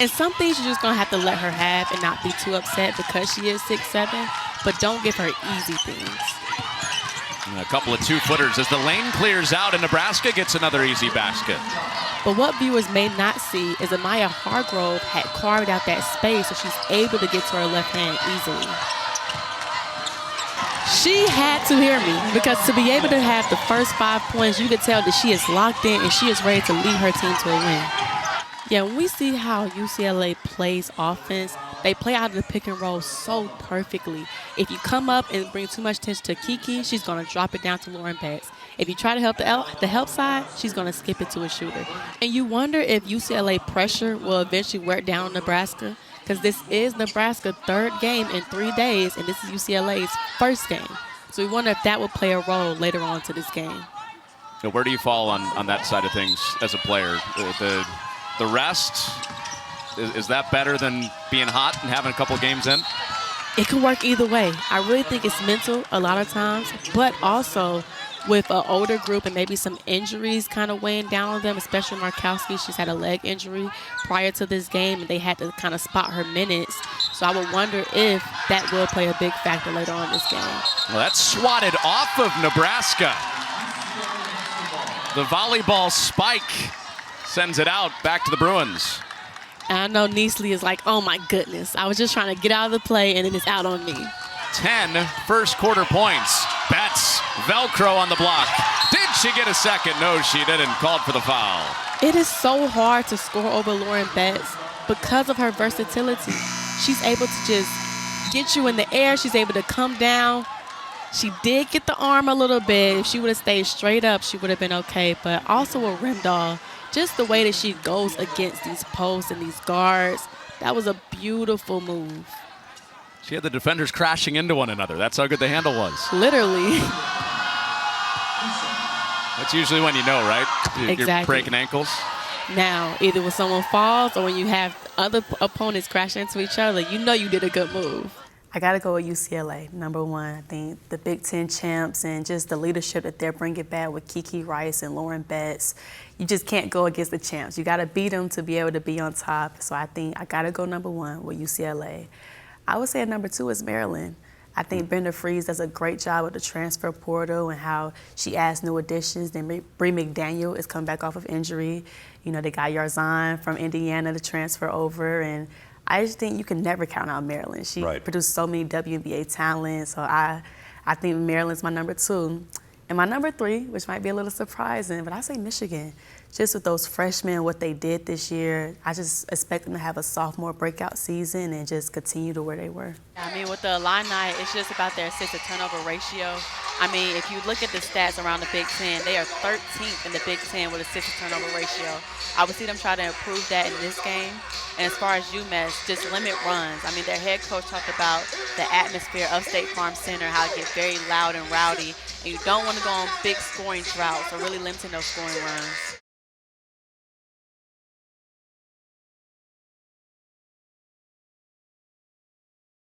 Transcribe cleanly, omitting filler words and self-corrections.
And some things you're just going to have to let her have and not be too upset because she is 6'7", but don't give her easy things. And a couple of 2-footers as the lane clears out and Nebraska gets another easy basket. But what viewers may not see is Amaya Hargrove had carved out that space so she's able to get to her left hand easily. She had to hear me because to be able to have the first 5 points, you could tell that she is locked in and she is ready to lead her team to a win. Yeah, when we see how UCLA plays offense, they play out of the pick and roll so perfectly. If you come up and bring too much attention to Kiki, she's going to drop it down to Lauren Betts. If you try to help the help side, she's going to skip it to a shooter. And you wonder if UCLA pressure will eventually wear down Nebraska, because this is Nebraska's 3rd game in 3 days, and this is UCLA's 1st game. So we wonder if that will play a role later on to this game. Now, where do you fall on that side of things as a player? The rest, is that better than being hot and having a couple of games in? It can work either way. I really think it's mental a lot of times, but also with an older group and maybe some injuries kind of weighing down on them, especially Markowski. She's had a leg injury prior to this game, and they had to kind of spot her minutes. So I would wonder if that will play a big factor later on in this game. Well, that's swatted off of Nebraska. The volleyball spike sends it out back to the Bruins. And I know Neasley is like, oh my goodness, I was just trying to get out of the play and then it's out on me. 10 first quarter points. Betts, Velcro on the block. Did she get a second? No, she didn't. Called for the foul. It is so hard to score over Lauren Betts because of her versatility. She's able to just get you in the air. She's able to come down. She did get the arm a little bit. If she would have stayed straight up, she would have been okay. But also with Rimdahl, just the way that she goes against these posts and these guards, that was a beautiful move. She had the defenders crashing into one another. That's how good the handle was. Literally. That's usually when you know, right? Exactly. You're breaking ankles. Now, either when someone falls or when you have other opponents crashing into each other, you know you did a good move. I got to go with UCLA, number one. I think the Big Ten champs and just the leadership that they're bringing back with Kiki Rice and Lauren Betts, you just can't go against the champs. You got to beat them to be able to be on top. So I think I got to go number one with UCLA. I would say number two is Maryland. I think Brenda Freeze does a great job with the transfer portal and how she adds new additions. Then Bree McDaniel is coming back off of injury. You know, they got Yarzan from Indiana to transfer over, and I just think you can never count out Maryland. She produced so many WNBA talent, so I think Maryland's my number two. And my number three, which might be a little surprising, but I say Michigan. Just with those freshmen, what they did this year, I just expect them to have a sophomore breakout season and just continue to where they were. I mean, with the Illini, it's just about their assist-to-turnover ratio. I mean, if you look at the stats around the Big Ten, they are 13th in the Big Ten with assist-to-turnover ratio. I would see them try to improve that in this game. And as far as UMass, just limit runs. I mean, their head coach talked about the atmosphere of State Farm Center, how it gets very loud and rowdy. And you don't want to go on big scoring droughts, so really limiting those scoring runs.